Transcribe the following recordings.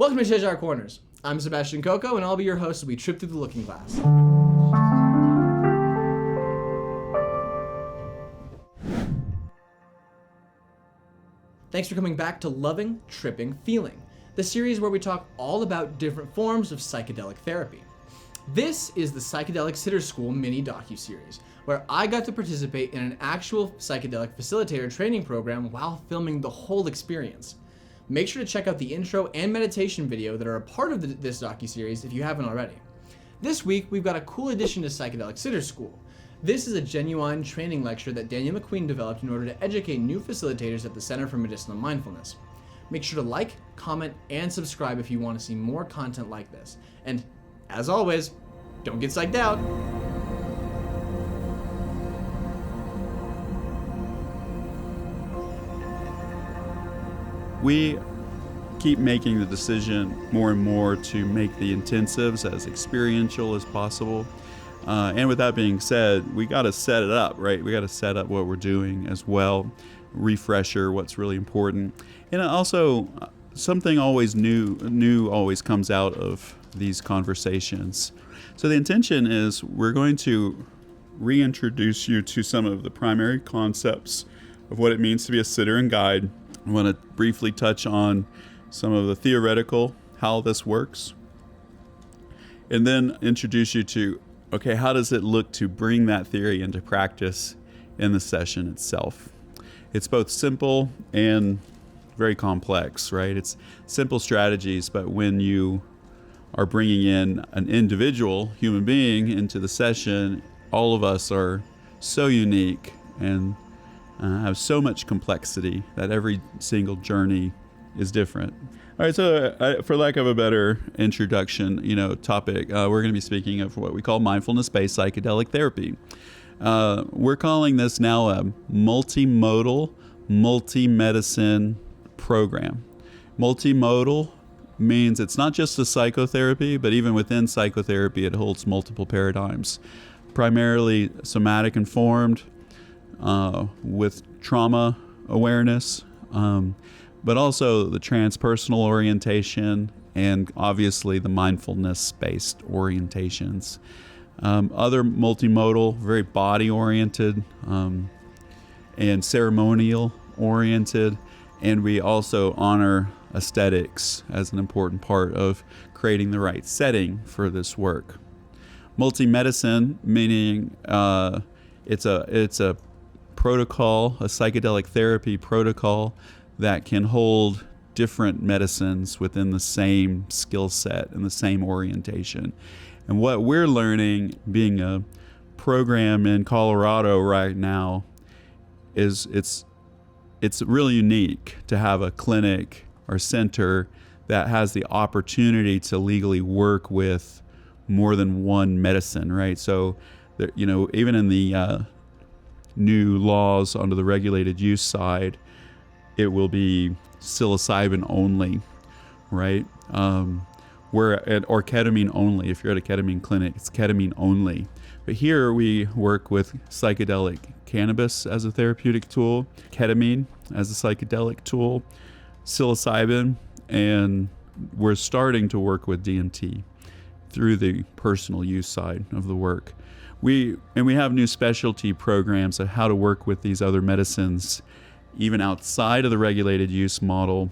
Welcome to Cheshire Corners. I'm Sebastian Coco, and I'll be your host as we trip through the looking glass. Thanks for coming back to Loving, Tripping, Feeling, the series where we talk all about different forms of psychedelic therapy. This is the Psychedelic Sitter School mini docu-series, where I got to participate in an actual psychedelic facilitator training program while filming the whole experience. Make sure to check out the intro and meditation video that are a part of this docu-series if you haven't already. This week, we've got a cool addition to Psychedelic Sitter School. This is a genuine training lecture that Daniel McQueen developed in order to educate new facilitators at the Center for Medicinal Mindfulness. Make sure to like, comment, and subscribe if you want to see more content like this. And, as always, don't get psyched out. We keep making the decision more and more to make the intensives as experiential as possible. And with that being said, we got to set it up, right? We got to set up what we're doing as well, refresher what's really important. And also, something always new always comes out of these conversations. So the intention is we're going to reintroduce you to some of the primary concepts of what it means to be a sitter and guide. I want to briefly touch on some of the theoretical, how this works, and then introduce you to, okay, how does it look to bring that theory into practice in the session itself? It's both simple and very complex, right? It's simple strategies, but when you are bringing in an individual human being into the session, all of us are so unique and have so much complexity that every single journey is different. All right, so for lack of a better introduction, topic, we're going to be speaking of what we call mindfulness-based psychedelic therapy. We're calling this now a multimodal, multi-medicine program. Multimodal means it's not just a psychotherapy, but even within psychotherapy, it holds multiple paradigms, primarily somatic informed, with trauma awareness, but also the transpersonal orientation and obviously the mindfulness-based orientations. Other multimodal, very body-oriented and ceremonial-oriented, and we also honor aesthetics as an important part of creating the right setting for this work. Multi-medicine, meaning it's a protocol, a psychedelic therapy protocol that can hold different medicines within the same skill set and the same orientation. And what we're learning, being a program in Colorado right now, is it's really unique to have a clinic or center that has the opportunity to legally work with more than one medicine, right? So, even in the new laws under the regulated use side, it will be psilocybin only, right? Or ketamine only. If you're at a ketamine clinic, it's ketamine only. But here we work with psychedelic cannabis as a therapeutic tool, ketamine as a psychedelic tool, psilocybin, and we're starting to work with DMT through the personal use side of the work. We have new specialty programs of how to work with these other medicines, even outside of the regulated use model,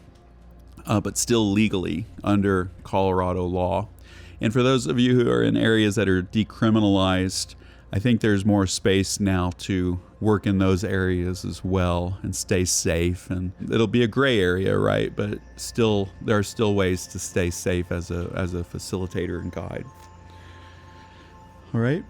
but still legally under Colorado law. And for those of you who are in areas that are decriminalized, I think there's more space now to work in those areas as well and stay safe. And it'll be a gray area, right? But still, there are still ways to stay safe as a facilitator and guide. All right.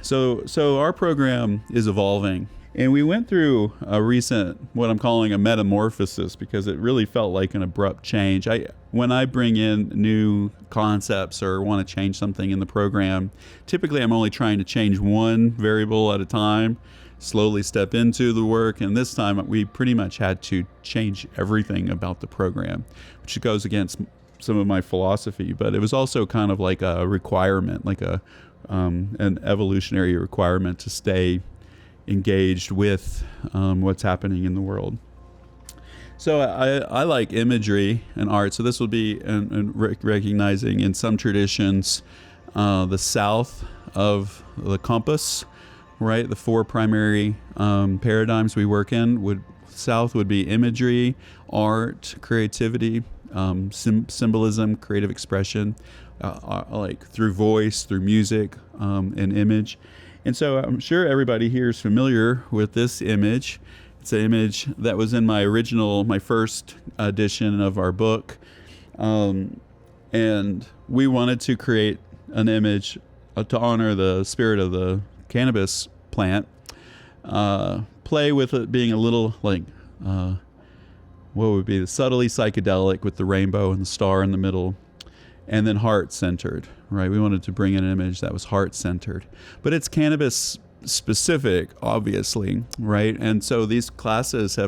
So our program is evolving, and we went through a recent, what I'm calling a metamorphosis, because it really felt like an abrupt change. When I bring in new concepts or want to change something in the program, typically I'm only trying to change one variable at a time, slowly step into the work, and this time we pretty much had to change everything about the program, which goes against some of my philosophy, but it was also kind of like a requirement, like an evolutionary requirement to stay engaged with what's happening in the world. So I like imagery and art. So this would be recognizing in some traditions the south of the compass, right? The four primary paradigms we work in south would be imagery, art, creativity, symbolism, creative expression, like through voice, through music, and image. And so I'm sure everybody here is familiar with this image. It's an image that was in my first edition of our book. And we wanted to create an image to honor the spirit of the cannabis plant. Play with it being a little like, what would be the subtly psychedelic with the rainbow and the star in the middle, and then heart-centered, right? We wanted to bring an image that was heart-centered. But it's cannabis specific, obviously, right? And so these classes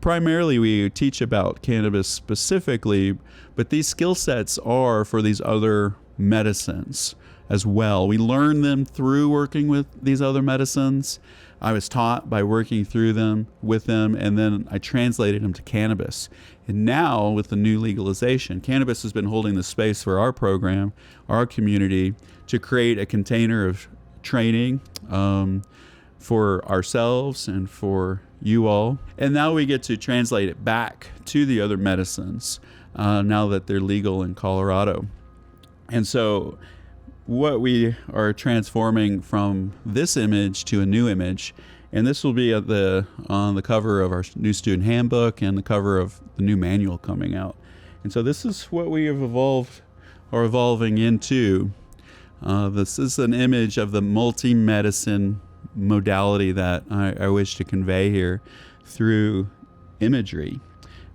primarily we teach about cannabis specifically, but these skill sets are for these other medicines as well. We learn them through working with these other medicines. I was taught by working through them, with them, and then I translated them to cannabis. And now, with the new legalization, cannabis has been holding the space for our program, our community, to create a container of training for ourselves and for you all. And now we get to translate it back to the other medicines now that they're legal in Colorado. And so what we are transforming from this image to a new image, and this will be on the cover of our new student handbook and the cover of the new manual coming out. And so this is what we have evolving into. This is an image of the multi-medicine modality that I wish to convey here through imagery.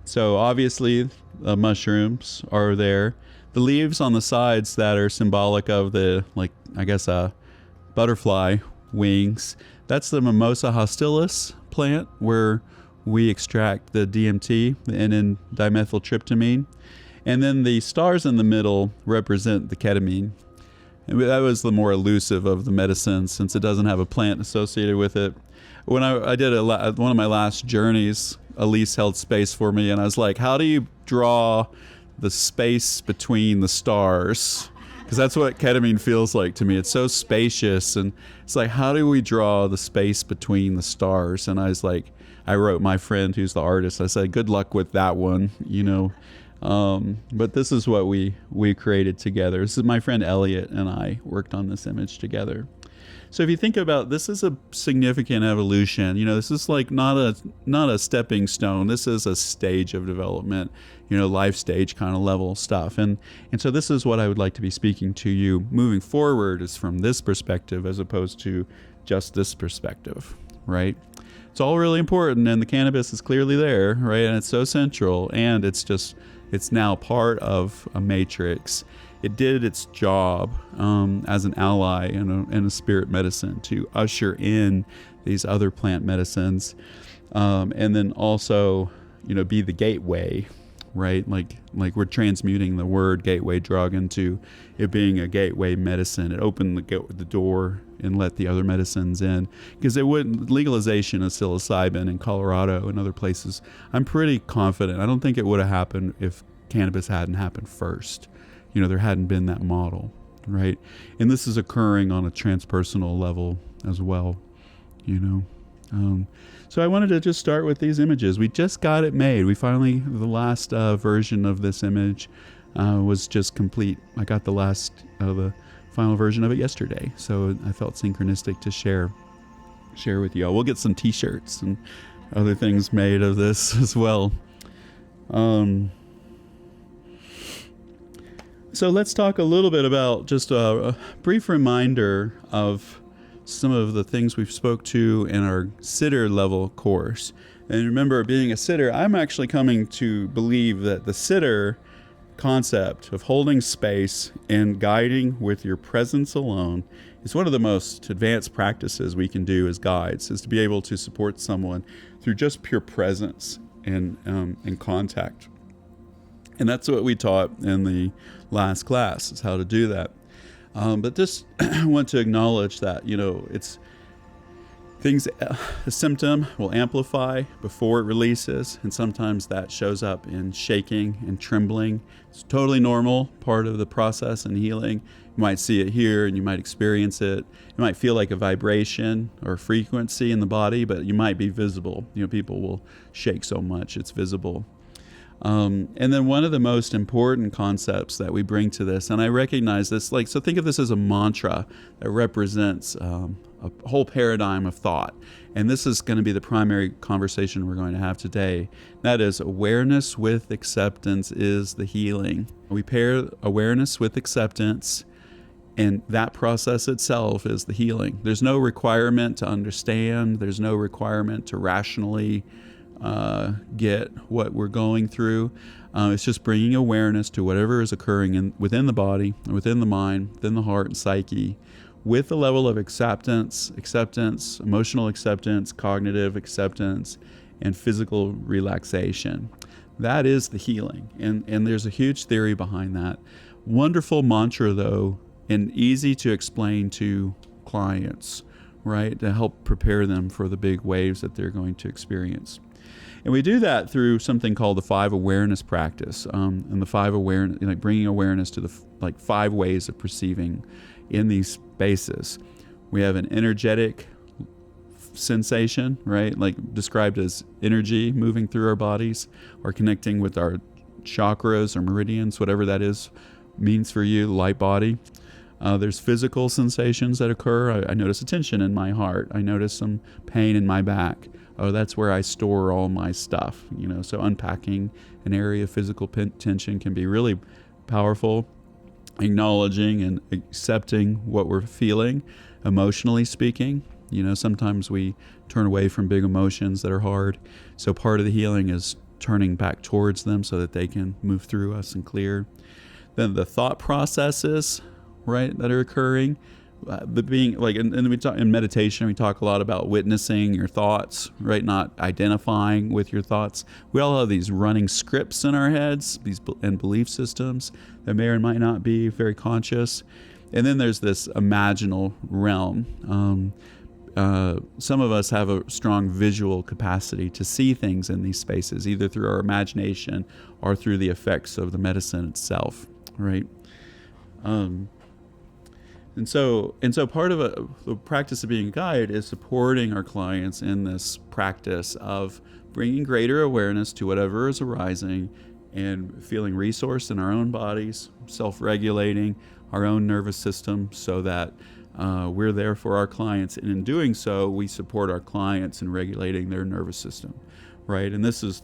So obviously the mushrooms are there. The leaves on the sides that are symbolic of the, butterfly wings, that's the Mimosa hostilis plant where we extract the DMT, the N-dimethyltryptamine. And then the stars in the middle represent the ketamine. And that was the more elusive of the medicines since it doesn't have a plant associated with it. When I did one of my last journeys, Elise held space for me, and I was like, how do you draw the space between the stars? Because that's what ketamine feels like to me. It's so spacious, and it's like, how do we draw the space between the stars? And I was like, I wrote my friend who's the artist, I said, good luck with that one, but this is what we created together. This is my friend Elliot and I worked on this image together. So if you think about, this is a significant evolution. This is like not a stepping stone. This is a stage of development, life stage kind of level stuff. And so this is what I would like to be speaking to you moving forward, is from this perspective as opposed to just this perspective, right? It's all really important, and the cannabis is clearly there, right? And it's so central, and it's now part of a matrix. It did its job as an ally in a spirit medicine to usher in these other plant medicines, and then also, be the gateway, right? Like we're transmuting the word gateway drug into it being a gateway medicine. It opened the door and let the other medicines in, because legalization of psilocybin in Colorado and other places, I'm pretty confident. I don't think it would have happened if cannabis hadn't happened first. There hadn't been that model, right? And this is occurring on a transpersonal level as well, So I wanted to just start with these images. We just got it made. The last version of this image was just complete. I got the final version of it yesterday. So I felt synchronistic to share with you all. We'll get some t-shirts and other things made of this as well. So let's talk a little bit about just a brief reminder of some of the things we've spoke to in our sitter level course. And remember, being a sitter, I'm actually coming to believe that the sitter concept of holding space and guiding with your presence alone is one of the most advanced practices we can do as guides, is to be able to support someone through just pure presence and contact. And that's what we taught in the last class, is how to do that. But just want to acknowledge that, The symptom will amplify before it releases, and sometimes that shows up in shaking and trembling. It's totally normal, part of the process and healing. You might see it here and you might experience it. You might feel like a vibration or frequency in the body, but you might be visible. People will shake so much it's visible. And then one of the most important concepts that we bring to this, and I recognize this, so think of this as a mantra that represents a whole paradigm of thought. And this is going to be the primary conversation we're going to have today. That is, awareness with acceptance is the healing. We pair awareness with acceptance, and that process itself is the healing. There's no requirement to understand. There's no requirement to rationally get what we're going through. It's just bringing awareness to whatever is occurring within the body, within the mind, within the heart and psyche, with a level of acceptance, emotional acceptance, cognitive acceptance, and physical relaxation. That is the healing. And there's a huge theory behind that. Wonderful mantra, though, and easy to explain to clients, right, to help prepare them for the big waves that they're going to experience. And we do that through something called the 5 awareness practice, and the 5 awareness, bringing awareness to the 5 ways of perceiving in these spaces. We have an energetic sensation, right, described as energy moving through our bodies or connecting with our chakras or meridians, whatever that means for you, light body. There's physical sensations that occur. I notice a tension in my heart. I notice some pain in my back. Oh, that's where I store all my stuff. So unpacking an area of physical tension can be really powerful. Acknowledging and accepting what we're feeling, emotionally speaking. Sometimes we turn away from big emotions that are hard. So part of the healing is turning back towards them so that they can move through us and clear. Then the thought processes, right, that are occurring. And we talk in meditation, we talk a lot about witnessing your thoughts, right? Not identifying with your thoughts. We all have these running scripts in our heads, and belief systems that may or might not be very conscious. And then there's this imaginal realm. Some of us have a strong visual capacity to see things in these spaces, either through our imagination or through the effects of the medicine itself, right? And so part of the practice of being a guide is supporting our clients in this practice of bringing greater awareness to whatever is arising and feeling resourced in our own bodies, self-regulating our own nervous system so that we're there for our clients. And in doing so, we support our clients in regulating their nervous system, right? And this is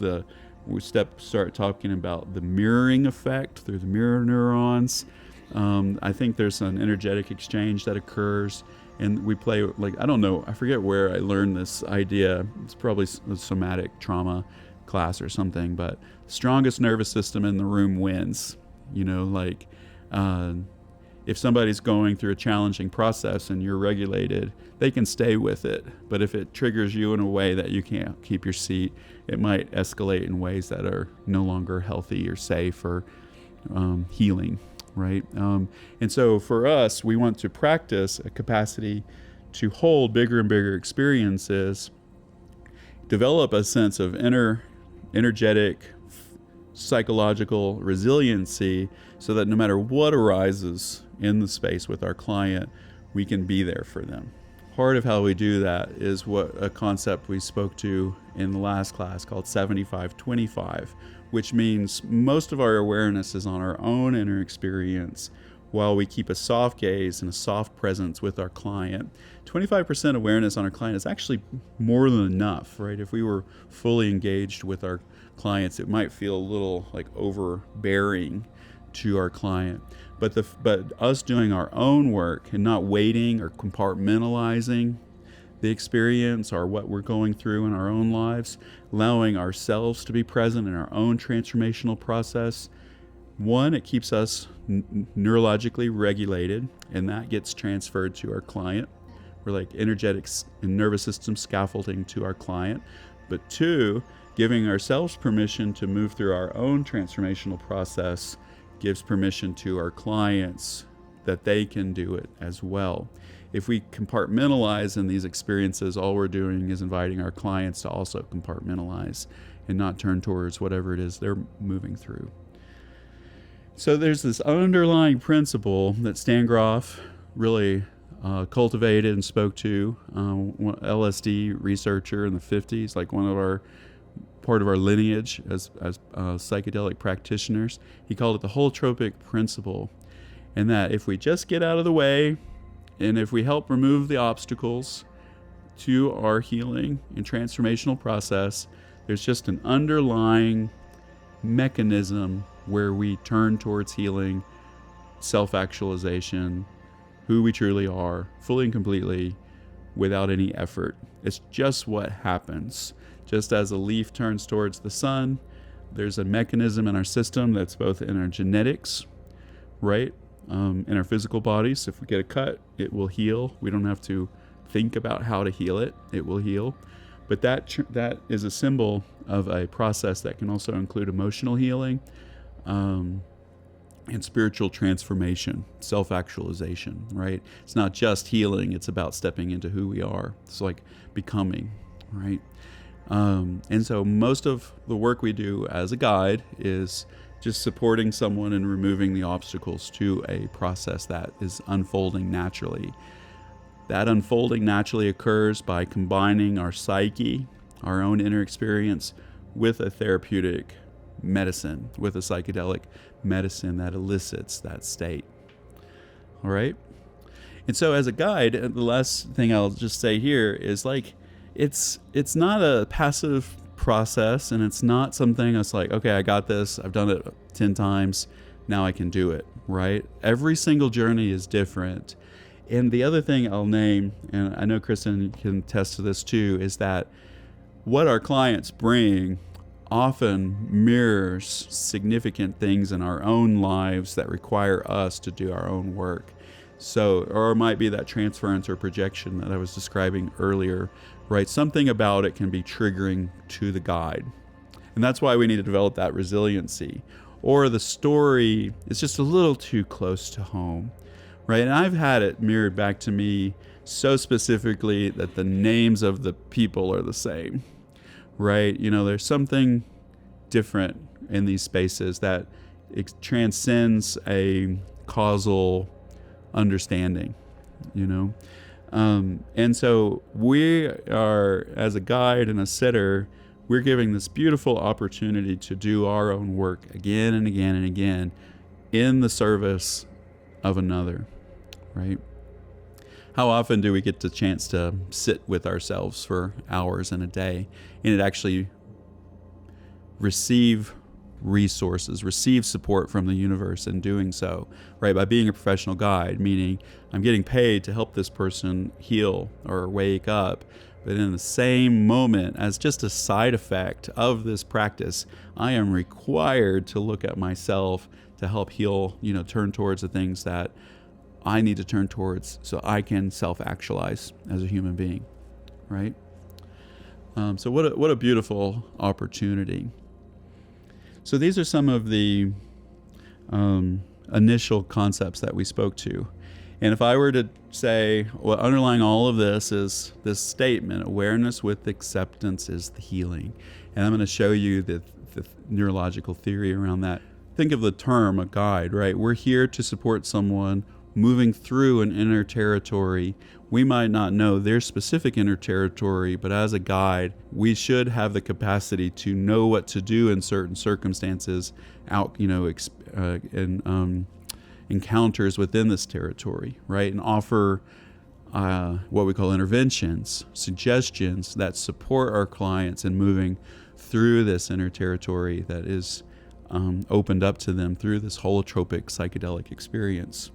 we start talking about the mirroring effect through the mirror neurons. I think there's an energetic exchange that occurs, and we play, I don't know, I forget where I learned this idea. It's probably a somatic trauma class or something, but strongest nervous system in the room wins. If somebody's going through a challenging process and you're regulated, they can stay with it. But if it triggers you in a way that you can't keep your seat, it might escalate in ways that are no longer healthy or safe or healing. Right? And so for us, we want to practice a capacity to hold bigger and bigger experiences, develop a sense of energetic, psychological resiliency so that no matter what arises in the space with our client, we can be there for them. Part of how we do that is a concept we spoke to in the last class called 75-25, which means most of our awareness is on our own inner experience while we keep a soft gaze and a soft presence with our client. 25% awareness on our client is actually more than enough, right? If we were fully engaged with our clients, it might feel a little overbearing to our client. But us doing our own work and not waiting or compartmentalizing the experience or what we're going through in our own lives, allowing ourselves to be present in our own transformational process. One, it keeps us neurologically regulated, and that gets transferred to our client. We're like energetics and nervous system scaffolding to our client. But two, giving ourselves permission to move through our own transformational process gives permission to our clients that they can do it as well. if we compartmentalize in these experiences, all we're doing is inviting our clients to also compartmentalize and not turn towards whatever it is they're moving through. So there's this underlying principle that Stan Grof really cultivated and spoke to, LSD researcher in the 50s, like part of our lineage as psychedelic practitioners. He called it the holotropic principle, and that if we just get out of the way and if we help remove the obstacles to our healing and transformational process, there's just an underlying mechanism where we turn towards healing, self-actualization, who we truly are, fully and completely, without any effort. It's just what happens. Just as a leaf turns towards the sun, there's a mechanism in our system that's both in our genetics, right? In our physical bodies. If we get a cut, it will heal. We don't have to think about how to heal it. It will heal. But that is a symbol of a process that can also include emotional healing, and spiritual transformation, self-actualization, right? It's not just healing, it's about stepping into who we are. It's like becoming, right? And so most of the work we do as a guide is just supporting someone in removing the obstacles to a process that is unfolding naturally. That unfolding naturally occurs by combining our psyche, our own inner experience, with a therapeutic medicine, with a psychedelic medicine that elicits that state. All right? And so as a guide, the last thing I'll just say here is like, it's not a passive process, and it's not something that's like, okay, I got this, I've done it 10 times, now I can do it, right? Every single journey is different. And the other thing I'll name, and I know Kristen can attest to this too, is that what our clients bring often mirrors significant things in our own lives that require us to do our own work. So, or it might be that transference or projection that I was describing earlier, right? Something about it can be triggering to the guide. And that's why we need to develop that resiliency. Or the story is just a little too close to home, right? And I've had it mirrored back to me so specifically that the names of the people are the same, right? You know, there's something different in these spaces that it transcends a causal understanding, you know? And so we are, as a guide and a sitter, we're giving this beautiful opportunity to do our own work again and again and again in the service of another, right? How often do we get the chance to sit with ourselves for hours in a day and it actually receive resources, receive support from the universe in doing so, right? By being a professional guide, meaning I'm getting paid to help this person heal or wake up, but in the same moment, as just a side effect of this practice, I am required to look at myself to help heal, you know, turn towards the things that I need to turn towards so I can self-actualize as a human being, right? So what a beautiful opportunity. So these are some of the initial concepts that we spoke to. And if I were to say, well, underlying all of this is this statement, awareness with acceptance is the healing. And I'm going to show you the neurological theory around that. Think of the term, a guide, right? We're here to support someone moving through an inner territory. We might not know their specific inner territory, but as a guide, we should have the capacity to know what to do in certain circumstances, encounters within this territory, right? And offer what we call interventions, suggestions that support our clients in moving through this inner territory that is opened up to them through this holotropic psychedelic experience.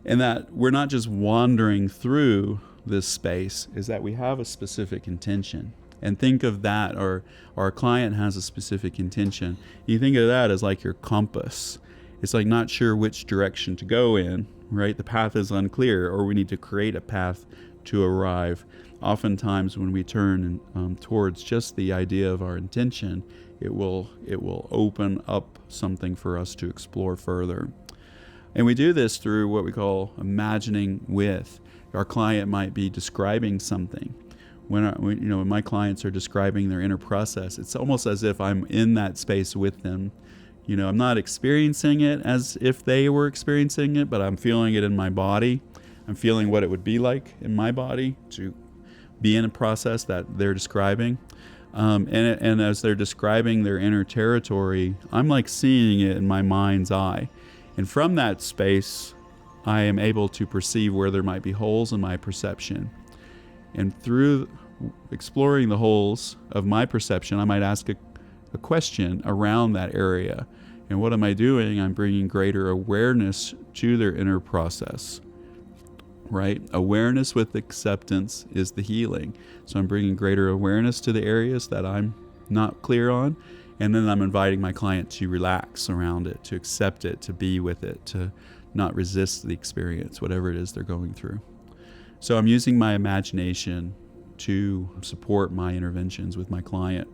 And that we're not just wandering through this space, is that we have a specific intention. And think of that, or our client has a specific intention. You think of that as like your compass. It's like not sure which direction to go in, right? The path is unclear, or we need to create a path to arrive. Oftentimes when we turn towards just the idea of our intention, it will open up something for us to explore further. And we do this through what we call imagining with. Our client might be describing something. When my clients are describing their inner process, it's almost as if I'm in that space with them. I'm not experiencing it as if they were experiencing it, but I'm feeling it in my body. I'm feeling what it would be like in my body to be in a process that they're describing. And as they're describing their inner territory, I'm like seeing it in my mind's eye. And from that space, I am able to perceive where there might be holes in my perception. And through exploring the holes of my perception, I might ask a question around that area. And what am I doing? I'm bringing greater awareness to their inner process, right? Awareness with acceptance is the healing. So I'm bringing greater awareness to the areas that I'm not clear on. And then I'm inviting my client to relax around it, to accept it, to be with it, to not resist the experience, whatever it is they're going through. So I'm using my imagination to support my interventions with my client.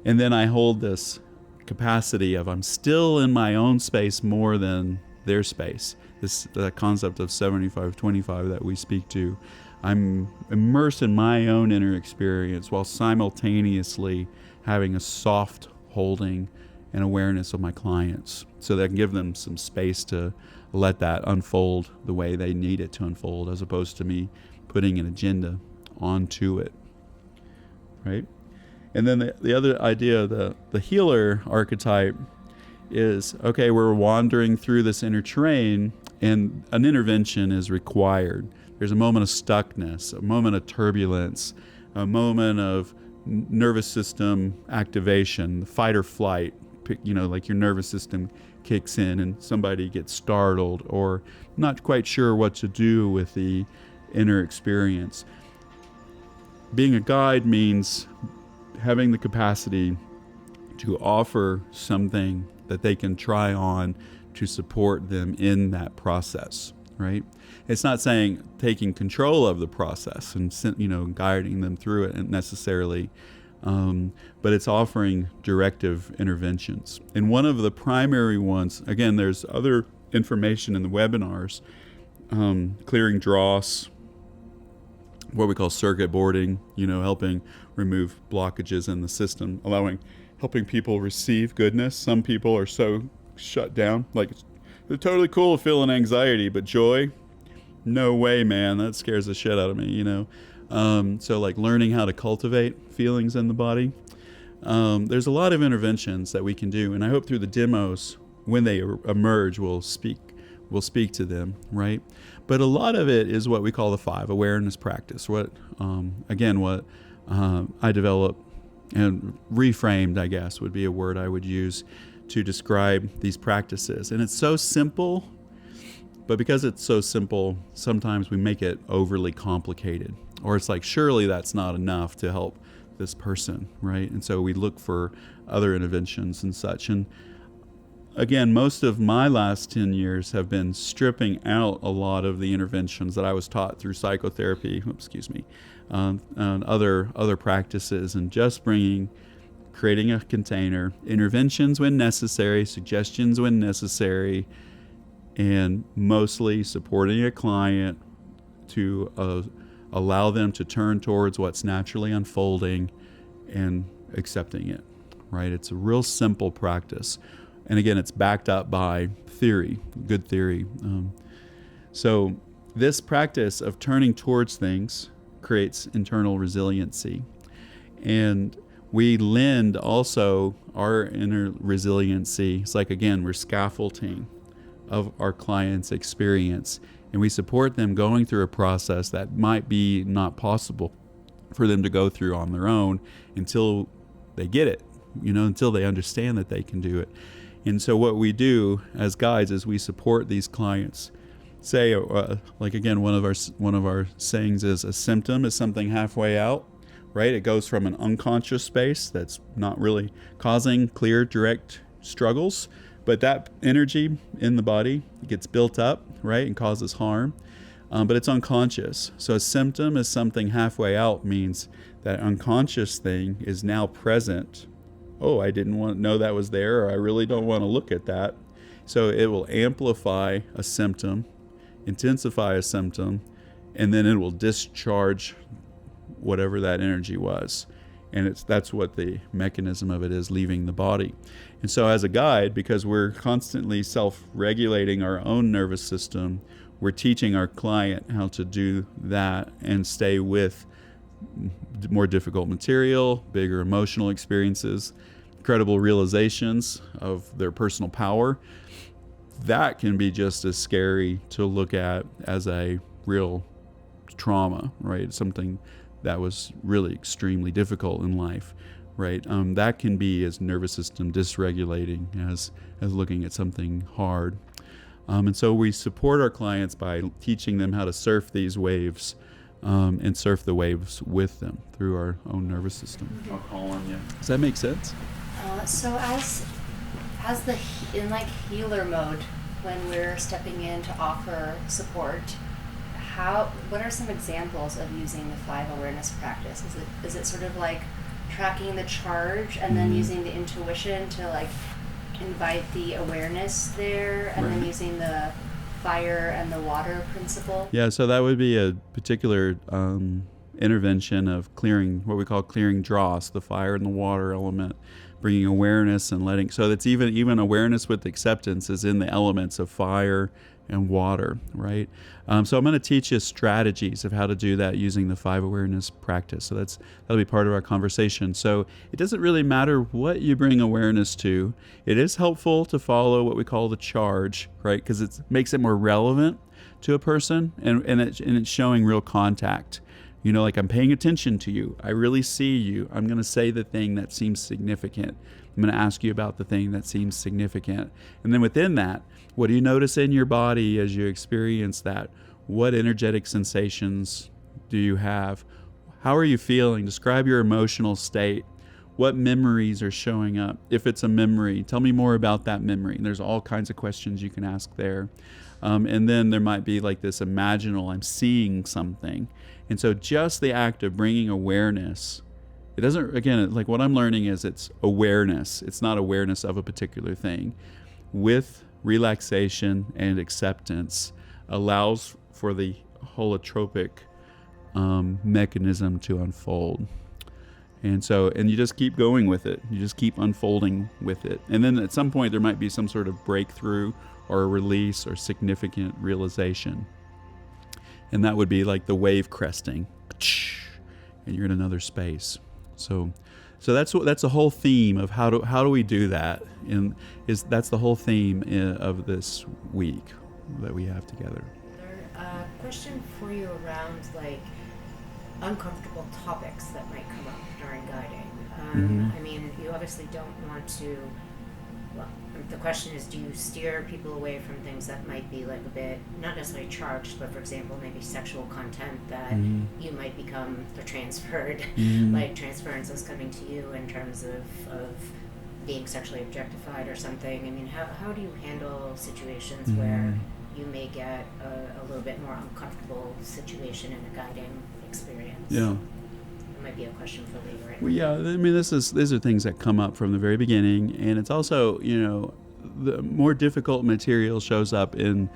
And then I hold this capacity of I'm still in my own space more than their space. The concept of 75-25 that we speak to. I'm immersed in my own inner experience while simultaneously having a soft holding and awareness of my clients, so that I can give them some space to let that unfold the way they need it to unfold, as opposed to me putting an agenda onto it, right? And then the other idea, the healer archetype is, okay, we're wandering through this inner terrain and an intervention is required. There's a moment of stuckness, a moment of turbulence, a moment of nervous system activation, fight or flight, like your nervous system kicks in and somebody gets startled or not quite sure what to do with the inner experience. Being a guide means having the capacity to offer something that they can try on to support them in that process, right? It's not saying taking control of the process and guiding them through it necessarily, but it's offering directive interventions. And one of the primary ones, again, there's other information in the webinars, clearing dross, what we call circuit boarding, helping remove blockages in the system, helping people receive goodness. Some people are so shut down, like they're totally cool feeling anxiety, but joy, no way, man, that scares the shit out of me, So like learning how to cultivate feelings in the body. There's a lot of interventions that we can do, and I hope through the demos, when they emerge, we'll speak to them, right? But a lot of it is what we call the 5 awareness practice. What I developed and reframed, I guess, would be a word I would use to describe these practices. And it's so simple, but because it's so simple, sometimes we make it overly complicated. Or it's like, surely that's not enough to help this person, right? And so we look for other interventions and such. And again, most of my last 10 years have been stripping out a lot of the interventions that I was taught through psychotherapy, and other practices, and just creating a container, interventions when necessary, suggestions when necessary, and mostly supporting a client to allow them to turn towards what's naturally unfolding and accepting it, right? It's a real simple practice. And again, it's backed up by theory, good theory. So this practice of turning towards things creates internal resiliency. And we lend also our inner resiliency. It's like, again, we're scaffolding of our client's experience, and we support them going through a process that might be not possible for them to go through on their own until they get it, until they understand that they can do it. And so what we do as guides is we support these clients. Say, like again, one of our sayings is, a symptom is something halfway out, right? It goes from an unconscious space that's not really causing clear, direct struggles, but that energy in the body gets built up, right, and causes harm, but it's unconscious. So a symptom is something halfway out means that unconscious thing is now present. Oh, I didn't want to know that was there, or I really don't want to look at that. So it will amplify a symptom, intensify a symptom, and then it will discharge whatever that energy was. And that's what the mechanism of it is, leaving the body. And so as a guide, because we're constantly self-regulating our own nervous system, we're teaching our client how to do that and stay with more difficult material, bigger emotional experiences, credible realizations of their personal power. That can be just as scary to look at as a real trauma, right? Something that was really extremely difficult in life, right? That can be as nervous system dysregulating as looking at something hard. And so we support our clients by teaching them how to surf these waves and surf the waves with them through our own nervous system. I'll call on you. Does that make sense? So in healer mode, when we're stepping in to offer support, what are some examples of using the 5 awareness practice? Is it sort of like tracking the charge and then using the intuition to invite the awareness there, and then using the fire and the water principle? Yeah, so that would be a particular intervention of clearing, what we call clearing dross, the fire and the water element, bringing awareness and letting, so that's even awareness with acceptance is in the elements of fire and water, right? So I'm going to teach you strategies of how to do that using the 5 awareness practice. So that'll be part of our conversation. So it doesn't really matter what you bring awareness to. It is helpful to follow what we call the charge, right? Because it makes it more relevant to a person, and it's showing real contact. You know, like, I'm paying attention to you. I really see you. I'm going to say the thing that seems significant. I'm going to ask you about the thing that seems significant. And then within that, what do you notice in your body as you experience that? What energetic sensations do you have? How are you feeling? Describe your emotional state. What memories are showing up? If it's a memory, tell me more about that memory. And there's all kinds of questions you can ask there. And then there might be like this imaginal, I'm seeing something. And so just the act of bringing awareness, it doesn't, again, like what I'm learning is it's awareness. It's not awareness of a particular thing. With relaxation and acceptance allows for the holotropic mechanism to unfold. And you just keep going with it. You just keep unfolding with it. And then at some point there might be some sort of breakthrough or a release or significant realization. And that would be like the wave cresting. And you're in another space. So that's the whole theme of how do we do that? And that's the whole theme of this week that we have together. Question for you around uncomfortable topics that might come up during guiding. I mean, you obviously don't want to. Well, the question is, do you steer people away from things that might be a bit, not necessarily charged, but for example, maybe sexual content that you might become transferred, like transference is coming to you in terms of being sexually objectified or something. I mean, how do you handle situations where you may get a little bit more uncomfortable situation in a guiding experience? Yeah. Might be a question for later. Right? Well, yeah, I mean, these are things that come up from the very beginning, and it's also, the more difficult material shows up in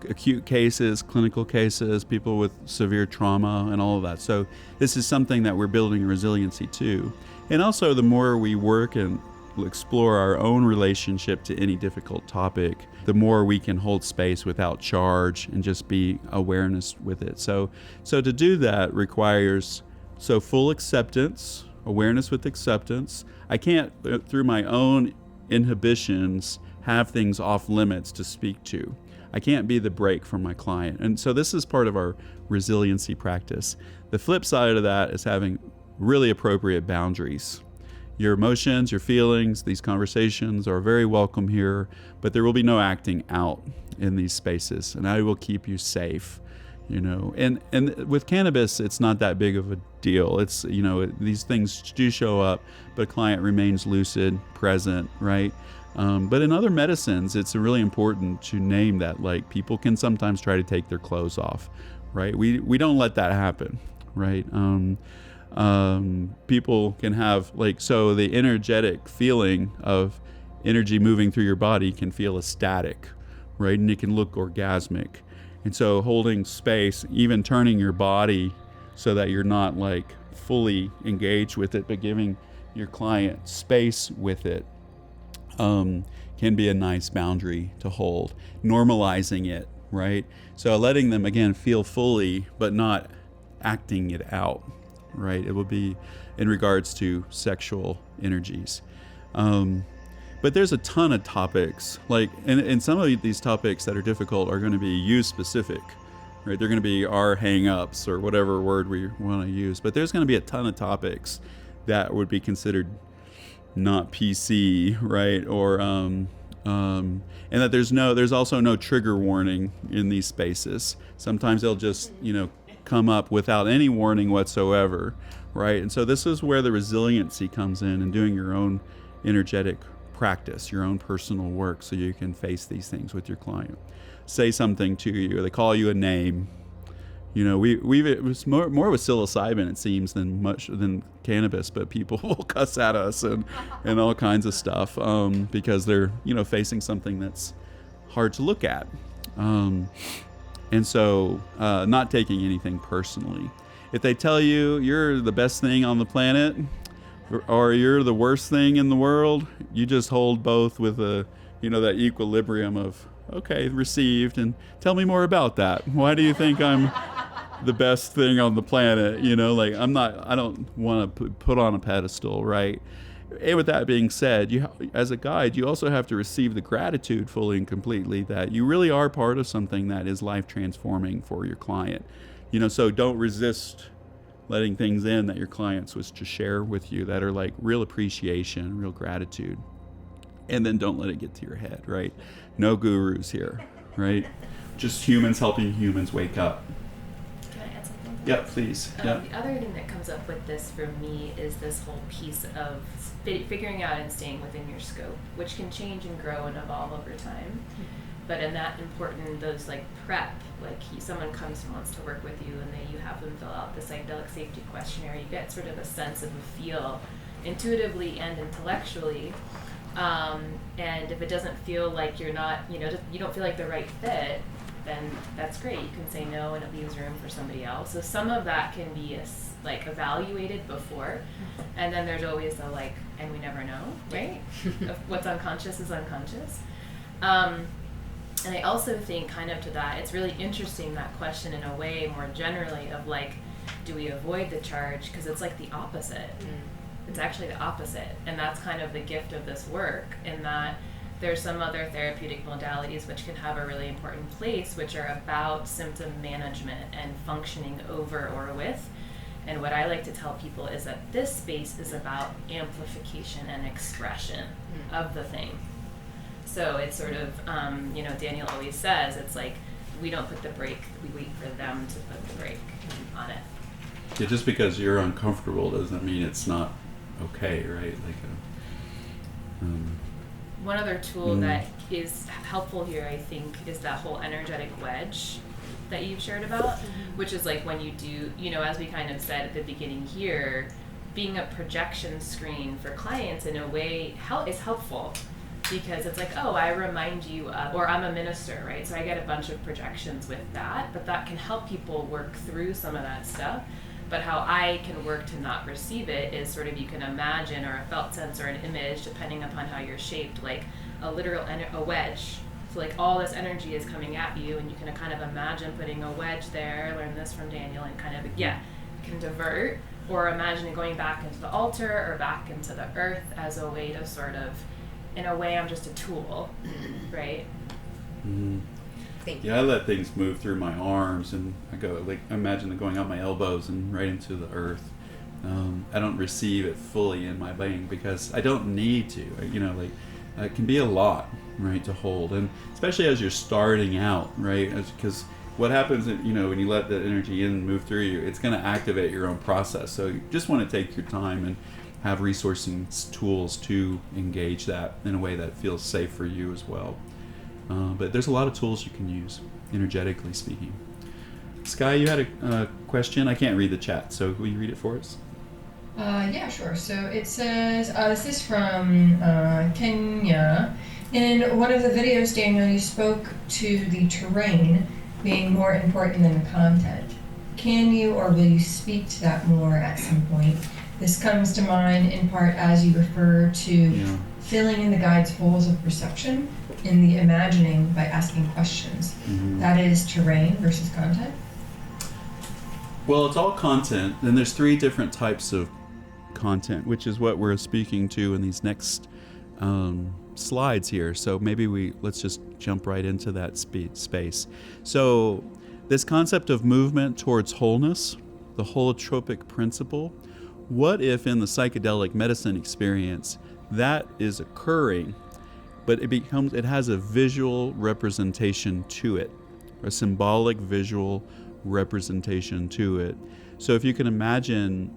acute cases, clinical cases, people with severe trauma, and all of that. So this is something that we're building resiliency to, and also the more we work and explore our own relationship to any difficult topic, the more we can hold space without charge and just be awareness with it. So to do that requires full acceptance, awareness with acceptance. I can't, through my own inhibitions, have things off limits to speak to. I can't be the break for my client. And so this is part of our resiliency practice. The flip side of that is having really appropriate boundaries. Your emotions, your feelings, these conversations are very welcome here, but there will be no acting out in these spaces, and I will keep you safe. And with cannabis, it's not that big of a deal. It's, these things do show up, but a client remains lucid, present, right? But in other medicines, it's really important to name that, people can sometimes try to take their clothes off, right? We don't let that happen, right? People can have, so the energetic feeling of energy moving through your body can feel ecstatic, right? And it can look orgasmic. And so holding space, even turning your body so that you're not like fully engaged with it, but giving your client space with it, can be a nice boundary to hold. Normalizing it, right? So letting them, again, feel fully, but not acting it out, right? It will be in regards to sexual energies. But there's a ton of topics, like, and some of these topics that are difficult are going to be use specific, right? They're going to be our hang-ups or whatever word we want to use. But there's going to be a ton of topics that would be considered not PC, right? Or and that there's also no trigger warning in these spaces. Sometimes they'll just come up without any warning whatsoever, right? And so this is where the resiliency comes in, and doing your own energetic practice, your own personal work, so you can face these things with your client. Say something to you, they call you a name. It was more with psilocybin, it seems, than cannabis, but people will cuss at us and all kinds of stuff because they're facing something that's hard to look at, and so not taking anything personally. If they tell you you're the best thing on the planet or you're the worst thing in the world, you just hold both with that equilibrium of, okay, received, and tell me more about that. Why do you think I'm the best thing on the planet? I don't want to put on a pedestal, right? And with that being said, as a guide, you also have to receive the gratitude fully and completely that you really are part of something that is life transforming for your client. So don't resist letting things in that your clients wish to share with you that are like real appreciation, real gratitude. And then don't let it get to your head, right? No gurus here, right? Just humans helping humans wake up. Can I add something? Yeah, please. Yeah. The other thing that comes up with this for me is this whole piece of figuring out and staying within your scope, which can change and grow and evolve over time. But in that important, those like prep, someone comes and wants to work with you, and you have them fill out the psychedelic safety questionnaire. You get sort of a sense of a feel, intuitively and intellectually. And if it doesn't feel like you're not, you don't feel like the right fit, then that's great. You can say no, and it leaves room for somebody else. So some of that can be evaluated before, and then there's always the and we never know, right? What's unconscious is unconscious. And I also think kind of to that, it's really interesting, that question in a way more generally of do we avoid the charge? Because it's the opposite. It's actually the opposite. And that's kind of the gift of this work, in that there's some other therapeutic modalities which can have a really important place, which are about symptom management and functioning over or with. And what I like to tell people is that this space is about amplification and expression of the thing. So it's sort of, Daniel always says, it's we don't put the brake, we wait for them to put the brake on it. Yeah, just because you're uncomfortable doesn't mean it's not okay, right? One other tool that is helpful here, I think, is that whole energetic wedge that you've shared about, which is when you do, as we kind of said at the beginning here, being a projection screen for clients in a way is helpful. Because it's I remind you of, or I'm a minister, right? So I get a bunch of projections with that, but that can help people work through some of that stuff. But how I can work to not receive it is sort of, you can imagine, or a felt sense or an image, depending upon how you're shaped, a literal a wedge. So all this energy is coming at you, and you can kind of imagine putting a wedge there. Learn this from Daniel, and kind of, can divert, or imagine it going back into the altar or back into the earth as a way to sort of, in a way, I'm just a tool, right? Mm-hmm. Thank you. Yeah, I let things move through my arms, and I go imagine them going out my elbows and right into the earth. I don't receive it fully in my being because I don't need to. It can be a lot, right, to hold, and especially as you're starting out, right? Because what happens, when you let the energy in and move through you, it's going to activate your own process. So you just want to take your time and have resourcing tools to engage that in a way that feels safe for you as well. But there's a lot of tools you can use, energetically speaking. Sky, you had a question? I can't read the chat, so will you read it for us? Yeah, sure. So it says, this is from Kenya. In one of the videos, Daniel, you spoke to the terrain being more important than the content. Can you or will you speak to that more at some point? This comes to mind in part as you refer to filling in the guide's holes of perception in the imagining by asking questions. Mm-hmm. That is terrain versus content? Well, it's all content, and there's 3 different types of content, which is what we're speaking to in these next slides here. So maybe let's just jump right into that space. So this concept of movement towards wholeness, the holotropic principle, what if in the psychedelic medicine experience that is occurring, but it has a visual representation to it, a symbolic visual representation to it. So if you can imagine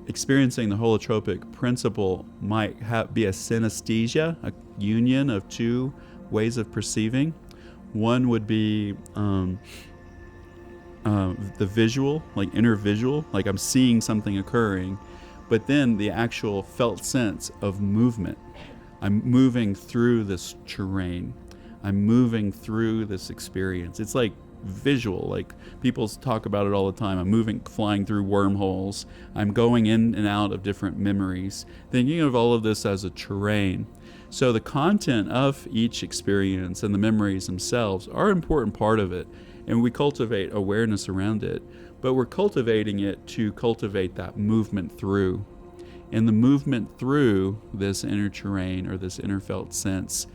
experiencing the holotropic principle might be a synesthesia, a union of 2 ways of perceiving. One would be the visual, like inner visual, like I'm seeing something occurring, but then the actual felt sense of movement. I'm moving through this terrain. I'm moving through this experience. It's like visual, like people talk about it all the time. I'm flying through wormholes. I'm going in and out of different memories, thinking of all of this as a terrain. So the content of each experience and the memories themselves are an important part of it, and we cultivate awareness around it, but we're cultivating it to cultivate that movement through. And the movement through this inner terrain or this inner felt sense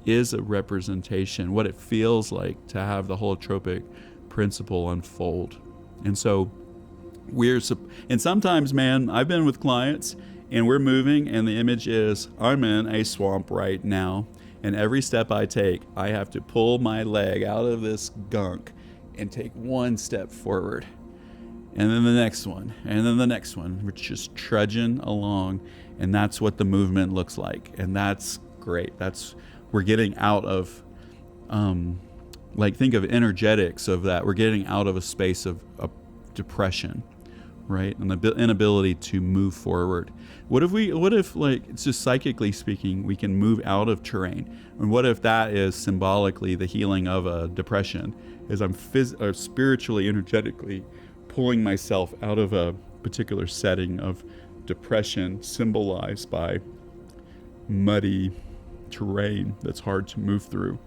is a representation, what it feels like to have the holotropic principle unfold. And so and sometimes, man, I've been with clients and we're moving and the image is, I'm in a swamp right now, and every step I take, I have to pull my leg out of this gunk and take 1 step forward. And then the next one, and then the next one. We're just trudging along, and that's what the movement looks like. And that's great. We're getting out of, think of energetics of that. We're getting out of a space of depression, right? And the inability to move forward. What if, it's just psychically speaking, we can move out of terrain? And what if that is symbolically the healing of a depression? Is I'm spiritually, energetically pulling myself out of a particular setting of depression symbolized by muddy terrain that's hard to move through.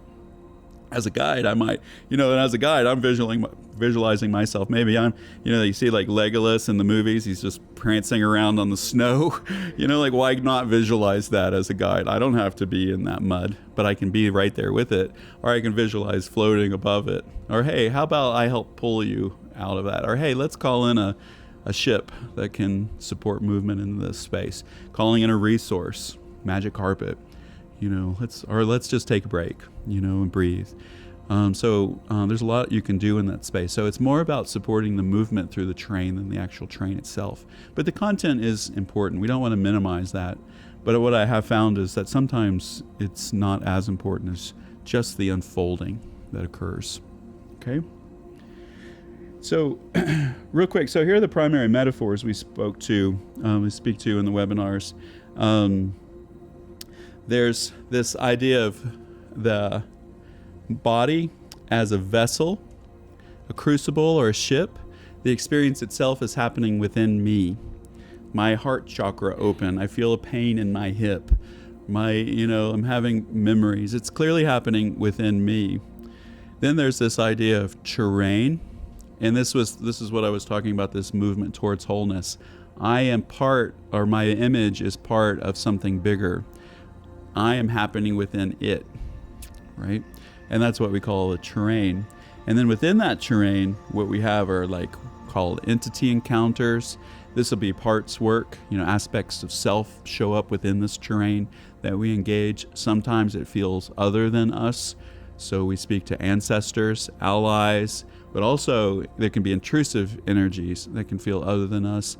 As a guide, I might, I'm visualizing myself. Maybe I'm, you see like Legolas in the movies, he's just prancing around on the snow. Why not visualize that as a guide? I don't have to be in that mud, but I can be right there with it, or I can visualize floating above it. Or hey, how about I help pull you out of that? Or hey, let's call in a ship that can support movement in this space. Calling in a resource, magic carpet. Let's just take a break, and breathe. So there's a lot you can do in that space. So it's more about supporting the movement through the train than the actual train itself. But the content is important. We don't want to minimize that. But what I have found is that sometimes it's not as important as just the unfolding that occurs. Okay? So real quick, so here are the primary metaphors we speak to in the webinars. There's this idea of the body as a vessel, a crucible or a ship. The experience itself is happening within me. My heart chakra open. I feel a pain in my hip. I'm having memories. It's clearly happening within me. Then there's this idea of terrain. And this is what I was talking about, this movement towards wholeness. I am part, or my image is part of something bigger. I am happening within it, right? And that's what we call the terrain. And then within that terrain, what we have are called entity encounters. This will be parts work, aspects of self show up within this terrain that we engage. Sometimes it feels other than us. So we speak to ancestors, allies, but also there can be intrusive energies that can feel other than us.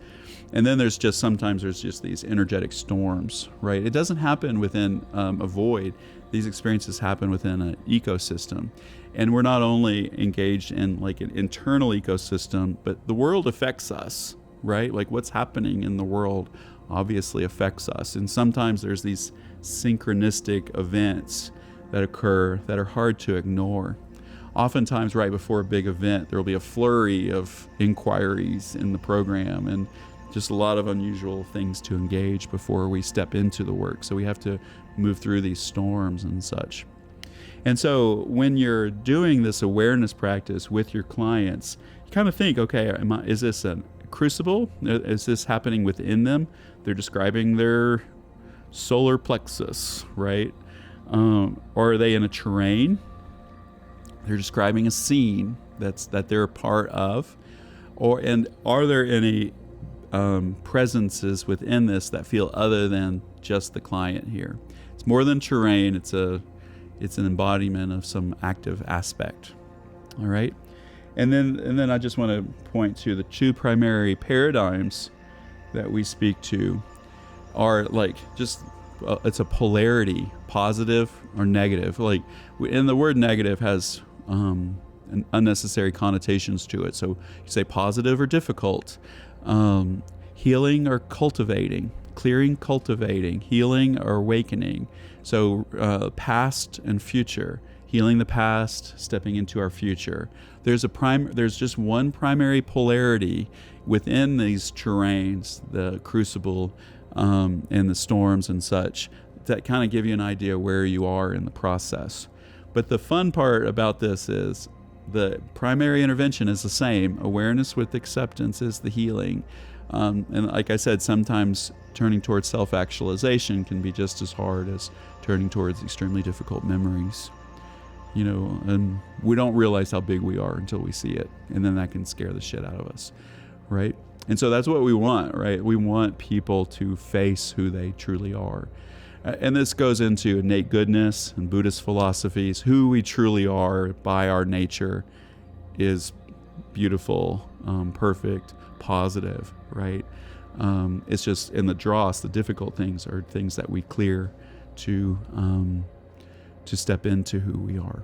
And then sometimes there's just these energetic storms, right? It doesn't happen within a void. These experiences happen within an ecosystem. And we're not only engaged in an internal ecosystem, but the world affects us, right? Like what's happening in the world obviously affects us. And sometimes there's these synchronistic events that occur that are hard to ignore. Oftentimes right before a big event, there will be a flurry of inquiries in the program and just a lot of unusual things to engage before we step into the work. So we have to move through these storms and such. And so when you're doing this awareness practice with your clients, you kind of think, okay, is this a crucible? Is this happening within them? They're describing their solar plexus, right? Or are they in a terrain? They're describing a scene that they're a part of. And are there any presences within this that feel other than just the client here? It's more than terrain. It's an embodiment of some active aspect. All right, and then I just want to point to the two primary paradigms that we speak to are like just it's a polarity, positive or negative. Like, and the word negative has unnecessary connotations to it. So you say positive or difficult, healing or cultivating, clearing, cultivating, healing or awakening. So past and future, healing the past, stepping into our future. There's just one primary polarity within these terrains, the crucible and the storms and such, that kind of give you an idea where you are in the process. But the fun part about this is the primary intervention is the same. Awareness with acceptance is the healing. And like I said, sometimes turning towards self-actualization can be just as hard as turning towards extremely difficult memories. And we don't realize how big we are until we see it. And then that can scare the shit out of us, right? And so that's what we want, right? We want people to face who they truly are. And this goes into innate goodness and Buddhist philosophies. Who we truly are by our nature is beautiful, perfect, positive, right? It's just in the dross, the difficult things are things that we clear to step into who we are.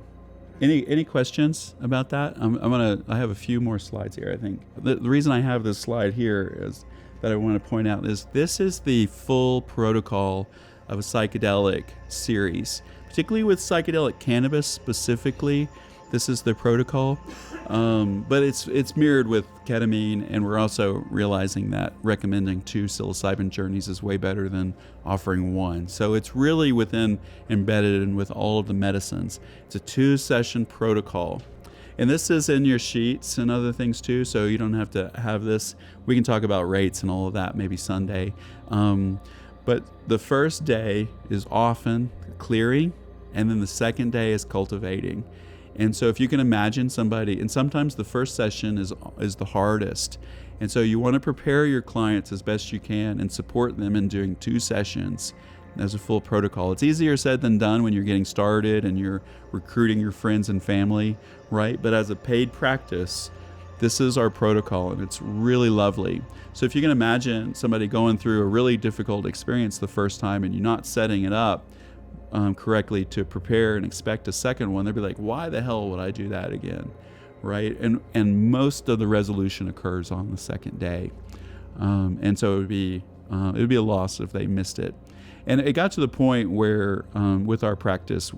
Any questions about that? I have a few more slides here. I think the reason I have this slide here is that I want to point out is this is the full protocol of a psychedelic series, particularly with psychedelic cannabis specifically. This is the protocol, but it's mirrored with ketamine, and we're also realizing that recommending 2 psilocybin journeys is way better than offering 1. So it's really embedded in with all of the medicines. It's a 2-session protocol. And this is in your sheets and other things too, so you don't have to have this. We can talk about rates and all of that maybe Sunday. But the first day is often clearing, and then the second day is cultivating. And so if you can imagine somebody, and sometimes the first session is the hardest. And so you want to prepare your clients as best you can and support them in doing 2 sessions as a full protocol. It's easier said than done when you're getting started and you're recruiting your friends and family, right? But as a paid practice, this is our protocol, and it's really lovely. So if you can imagine somebody going through a really difficult experience the first time and you're not setting it up correctly to prepare and expect a second one, they'd be like, why the hell would I do that again, right? And most of the resolution occurs on the second day. And so it would be a loss if they missed it. And it got to the point where with our practice,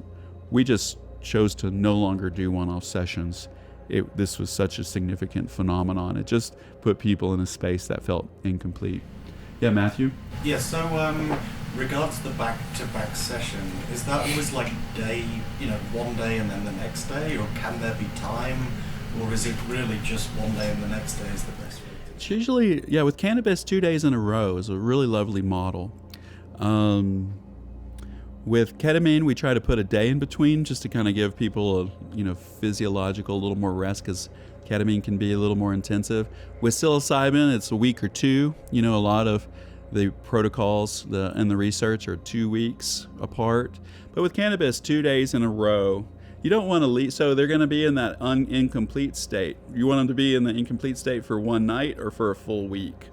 we just chose to no longer do one-off sessions. This was such a significant phenomenon. It just put people in a space that felt incomplete. Yeah, Matthew? Yeah, so regards to the back-to-back session, is that always like day, one day and then the next day, or can there be time, or is it really just one day and the next day is the best way? It's usually, with cannabis, 2 days in a row is a really lovely model. With ketamine, we try to put a day in between just to kind of give people a physiological, a little more rest, because ketamine can be a little more intensive. With psilocybin, it's a week or 2. A lot of the protocols and the research are 2 weeks apart. But with cannabis, 2 days in a row. You don't want to leave, so they're going to be in that incomplete state. You want them to be in the incomplete state for one night or for a full week,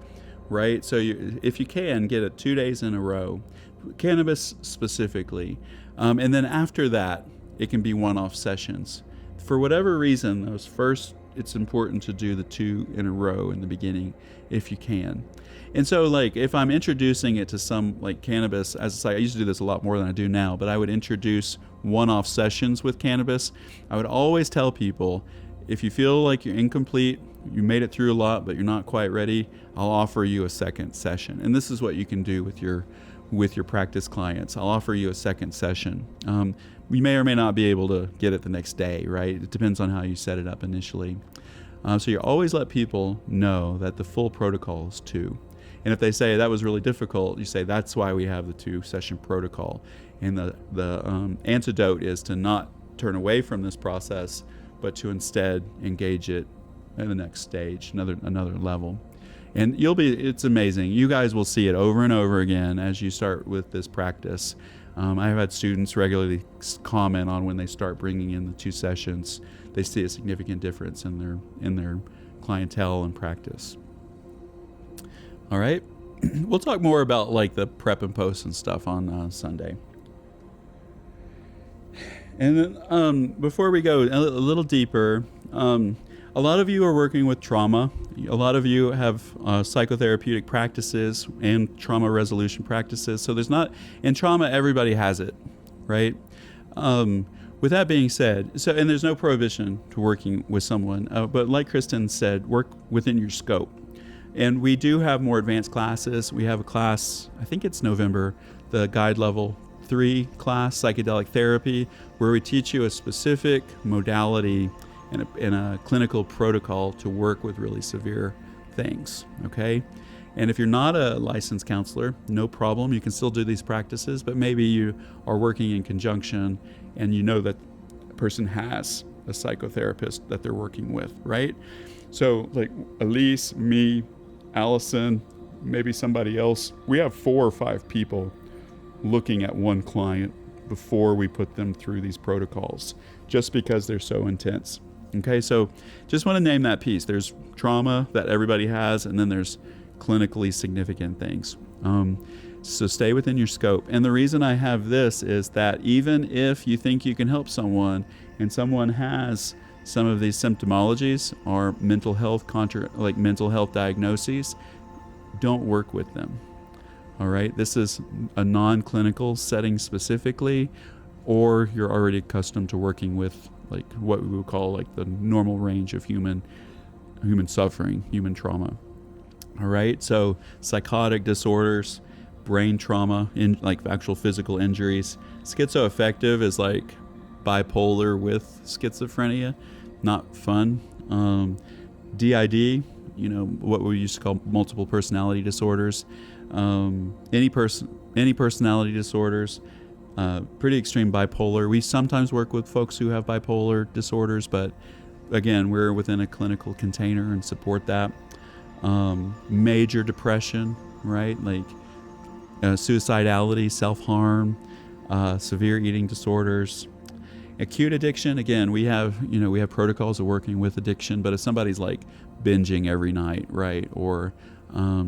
right? So if you can, get it 2 days in a row. Cannabis specifically. And then after that, it can be one-off sessions. For whatever reason, those first it's important to do the 2 in a row in the beginning if you can. And so, like, if I'm introducing it to some, like, cannabis, as I used to do this a lot more than I do now, but I would introduce one-off sessions with cannabis. I would always tell people, if you feel like you're incomplete, you made it through a lot, but you're not quite ready, I'll offer you a second session. And this is what you can do with your practice clients. I'll offer you a second session. We may or may not be able to get it the next day, right? It depends on how you set it up initially. So you always let people know that the full protocol is 2. And if they say that was really difficult, you say that's why we have the 2-session protocol. And the antidote is to not turn away from this process, but to instead engage it in the next stage, another level. And it's amazing. You guys will see it over and over again as you start with this practice. I've had students regularly comment on when they start bringing in the 2 sessions, they see a significant difference in their clientele and practice. All right, we'll talk more about like the prep and post and stuff on Sunday. And then before we go a little deeper, a lot of you are working with trauma. A lot of you have psychotherapeutic practices and trauma resolution practices. So in trauma, everybody has it, right? With that being said, and there's no prohibition to working with someone, but like Kristen said, work within your scope. And we do have more advanced classes. We have a class, I think it's November, the guide level 3 class, psychedelic therapy, where we teach you a specific modality and a clinical protocol to work with really severe things, okay? And if you're not a licensed counselor, no problem. You can still do these practices, but maybe you are working in conjunction and you know that a person has a psychotherapist that they're working with, right? So like Elise, me, Allison, maybe somebody else, we have 4 or 5 people looking at one client before we put them through these protocols, just because they're so intense. Okay, so just want to name that piece. There's trauma that everybody has, and then there's clinically significant things. So stay within your scope. And the reason I have this is that even if you think you can help someone and someone has some of these symptomologies or mental health diagnoses, don't work with them. All right, this is a non-clinical setting specifically, or you're already accustomed to working with like what we would call like the normal range of human suffering, human trauma. All right, so psychotic disorders, brain trauma, like actual physical injuries. Schizoaffective is like bipolar with schizophrenia, not fun. DID, what we used to call multiple personality disorders. Any personality disorders, pretty extreme bipolar. We sometimes work with folks who have bipolar disorders, but again, we're within a clinical container and support that. Major depression, right? Like suicidality, self-harm, severe eating disorders. Acute addiction, again, we have protocols of working with addiction, but if somebody's like binging every night, right, or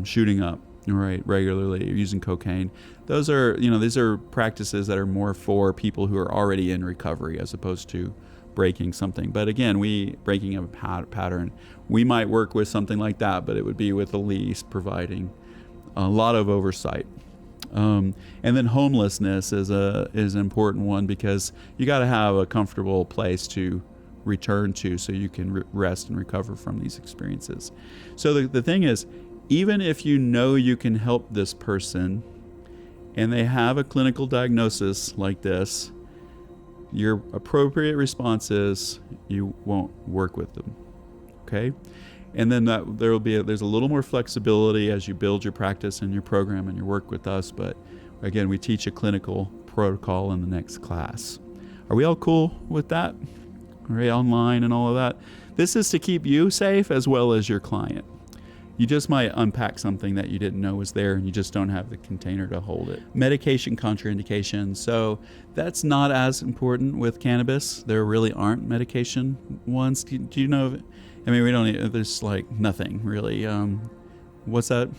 shooting up, right, regularly, using cocaine, those are, these are practices that are more for people who are already in recovery as opposed to breaking something. But again, breaking a pattern, we might work with something like that, but it would be with Elise providing a lot of oversight. And then homelessness is an important one, because you got to have a comfortable place to return to so you can rest and recover from these experiences. So the thing is, even if you know you can help this person and they have a clinical diagnosis like this, your appropriate response is you won't work with them, okay? And then there's a little more flexibility as you build your practice and your program and your work with us. But again, we teach a clinical protocol in the next class. Are we all cool with that? All right, online and all of that. This is to keep you safe as well as your client. You just might unpack something that you didn't know was there and you just don't have the container to hold it. Medication contraindications. So that's not as important with cannabis. There really aren't medication ones. Do you know? I mean, there's like nothing really. What's that?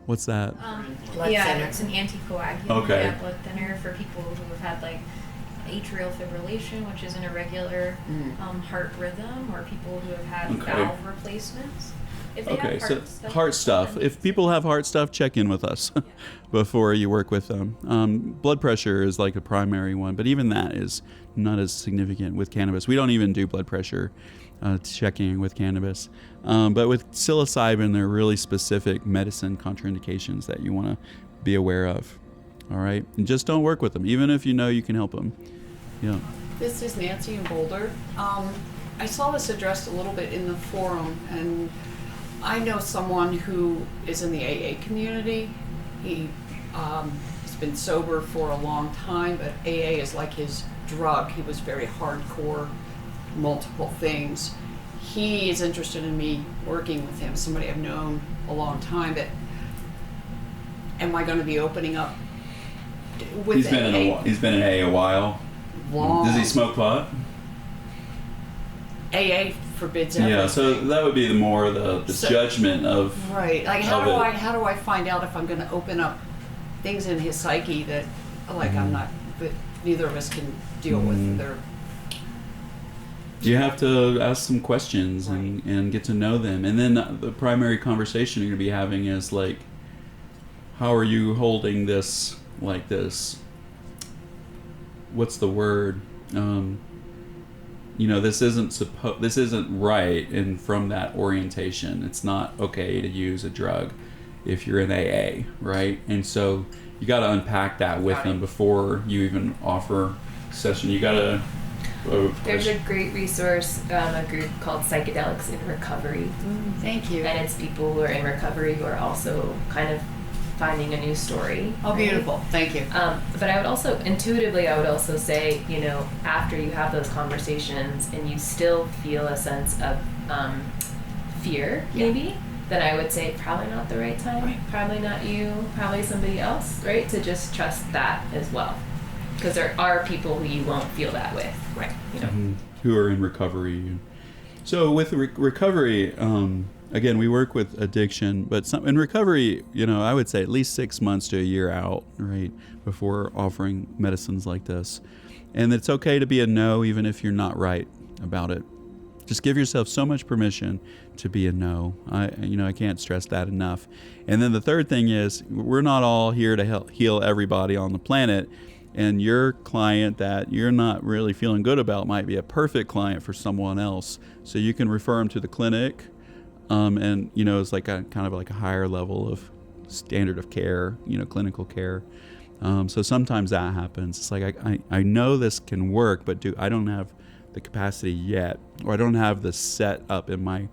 Blood thinner. It's an anticoagulant. Okay. Blood thinner for people who have had like atrial fibrillation, which is an irregular heart rhythm, or people who have had Okay. valve replacements. If they Okay, have so heart stuff. If people have heart stuff, check in with us before you work with them. Blood pressure is like a primary one, but even that is not as significant with cannabis. We don't even do blood pressure checking with cannabis. But with psilocybin, there are really specific medicine contraindications that you want to be aware of. All right? And just don't work with them, even if you know you can help them. Yeah. This is Nancy in Boulder. I saw this addressed a little bit in the forum, and I know someone who is in the AA community. He has been sober for a long time, but AA is like his drug. He was very hardcore, multiple things. He is interested in me working with him, somebody I've known a long time. But am I going to be opening up with He's been AA? he's been in AA a while. Long. Does he smoke pot? AA forbids everything. Yeah, so that would be the So- judgment of Right. Like of it. how do I find out if I'm going to open up things in his psyche that I'm not, that neither of us can deal with? They're You have to ask some questions and get to know them. And then the primary conversation you're going to be having is like, how are you holding this, like this, what's the word? This isn't right. And from that orientation, it's not okay to use a drug if you're in AA, right? And so you got to unpack that with them before you even offer session. You got to... There's a great resource, a group called Psychedelics in Recovery. Thank you. And it's people who are in recovery who are also kind of finding a new story. Oh, beautiful. Thank you. But I would also, intuitively, I would also say, after you have those conversations and you still feel a sense of fear, maybe, then I would say probably not the right time, Right. probably not you, probably somebody else, right? To just trust that as well. Because there are people who you won't feel that with. Right. Who are in recovery. So with recovery, again, we work with addiction, but in recovery, I would say at least 6 months to a year out, right, before offering medicines like this. And it's okay to be a no, even if you're not right about it. Just give yourself so much permission to be a no. I can't stress that enough. And then the third thing is, we're not all here to help heal everybody on the planet. And your client that you're not really feeling good about might be a perfect client for someone else. So you can refer them to the clinic, and it's like a kind of like a higher level of standard of care, clinical care. So sometimes that happens. It's like I know this can work, but I don't have the capacity yet, or I don't have the set up in my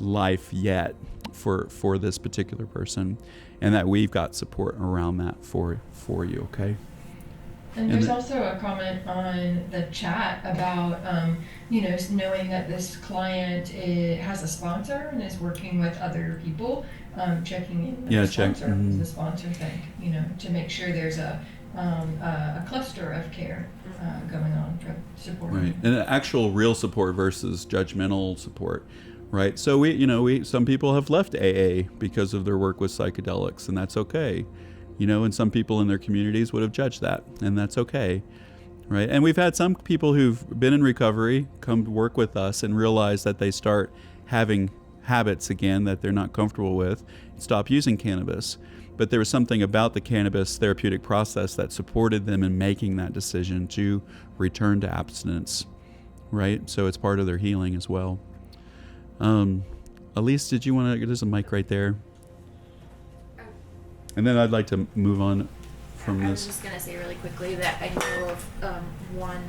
life yet for this particular person, and that we've got support around that for you. Okay. And there's also a comment on the chat about, knowing that this client has a sponsor and is working with other people, checking in with the sponsor. What does the sponsor think? To make sure there's a cluster of care going on for support. Right, and actual real support versus judgmental support. Right. So we some people have left AA because of their work with psychedelics, and that's okay. And some people in their communities would have judged that, and that's okay, right? And we've had some people who've been in recovery come to work with us and realize that they start having habits again that they're not comfortable with, stop using cannabis. But there was something about the cannabis therapeutic process that supported them in making that decision to return to abstinence, right? So it's part of their healing as well. Elise, did you want to, there's a mic right there. And then I'd like to move on from I this. was just going to say really quickly that I know of one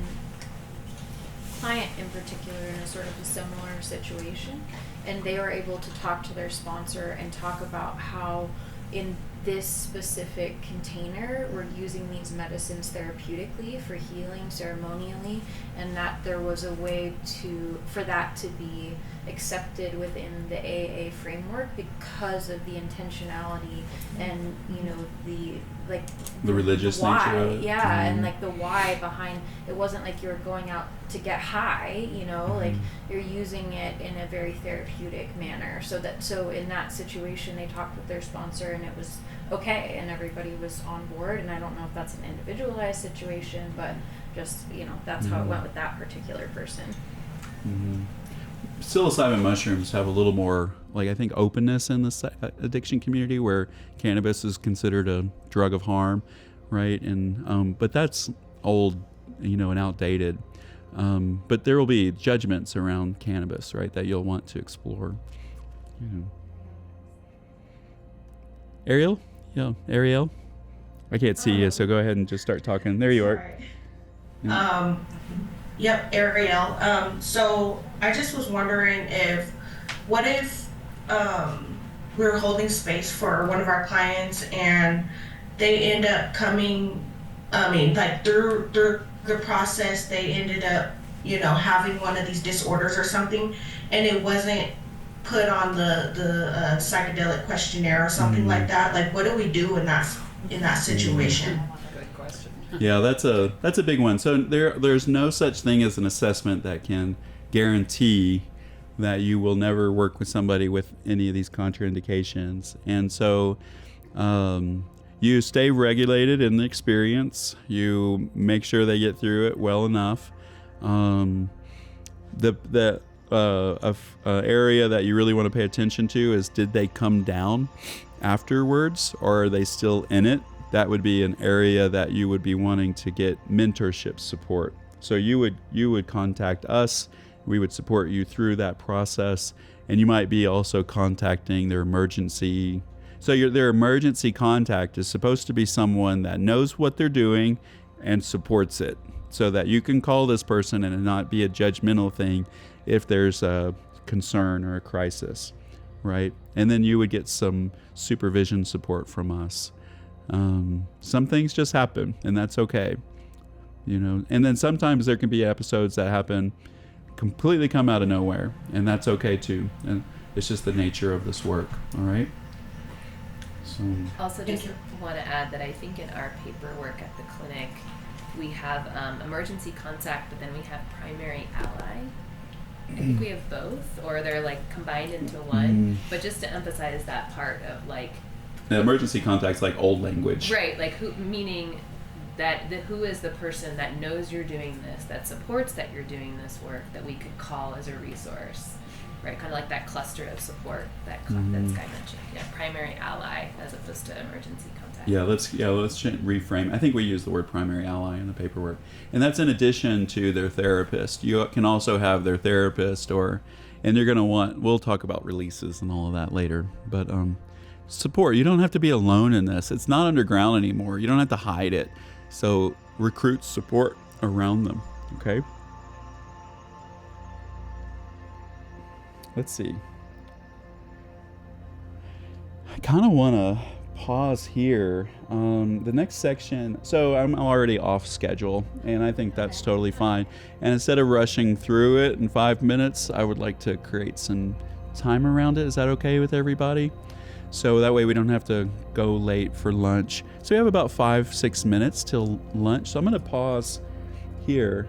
client in particular in a sort of a similar situation, and they were able to talk to their sponsor and talk about how in this specific container we're using these medicines therapeutically for healing ceremonially, and that there was a way for that to be accepted within the AA framework because of the intentionality and the religious why, nature of it. and like the why behind it. Wasn't like you were going out to get high, like you're using it in a very therapeutic manner. So in that situation they talked with their sponsor and it was okay and everybody was on board. And I don't know if that's an individualized situation, but just, that's how it went with that particular person. Psilocybin mushrooms have a little more, like, I think, openness in the addiction community, where cannabis is considered a drug of harm, right? And but that's old, and outdated. But there will be judgments around cannabis, right, that you'll want to explore. Ariel? Yeah, Ariel? I can't see you, so go ahead and just start talking. There you are. Yep, Ariel. So I just was wondering what if we were holding space for one of our clients and they end up coming, through the process, they ended up, having one of these disorders or something, and it wasn't put on the psychedelic questionnaire or something like that. Like, what do we do in that situation? Good question. Yeah, that's a big one. So there's no such thing as an assessment that can guarantee that you will never work with somebody with any of these contraindications. And so you stay regulated in the experience. You make sure they get through it well enough. The area that you really want to pay attention to is, did they come down afterwards, or are they still in it? That would be an area that you would be wanting to get mentorship support. So you would contact us. We would support you through that process, and you might be also contacting their emergency. So their emergency contact is supposed to be someone that knows what they're doing and supports it, so that you can call this person and it not be a judgmental thing if there's a concern or a crisis, right? And then you would get some supervision support from us. Some things just happen, and that's okay, And then sometimes there can be episodes that happen, completely come out of nowhere, and that's okay too. And it's just the nature of this work. All right. So. Also, just want to add that I think in our paperwork at the clinic, we have emergency contact, but then we have primary ally. I think we have both, or they're like combined into one. But just to emphasize that part of like. The emergency contact's like old language. Right, like who, meaning that who is the person that knows you're doing this, that supports that you're doing this work, that we could call as a resource, right? Kind of like that cluster of support that Sky mentioned. Yeah, primary ally as opposed to emergency contact. Let's reframe. I think we use the word primary ally in the paperwork, and that's in addition to their therapist. You can also have their therapist, and they're going to want. We'll talk about releases and all of that later, but support. You don't have to be alone in this. It's not underground anymore. You don't have to hide it. So recruit support around them. Okay. Let's see. I kind of want to pause here. The next section, so I'm already off schedule, and I think that's totally fine. And instead of rushing through it in 5 minutes, I would like to create some time around it. Is that okay with everybody? So that way we don't have to go late for lunch. So we have about 5-6 minutes till lunch. So I'm going to pause here.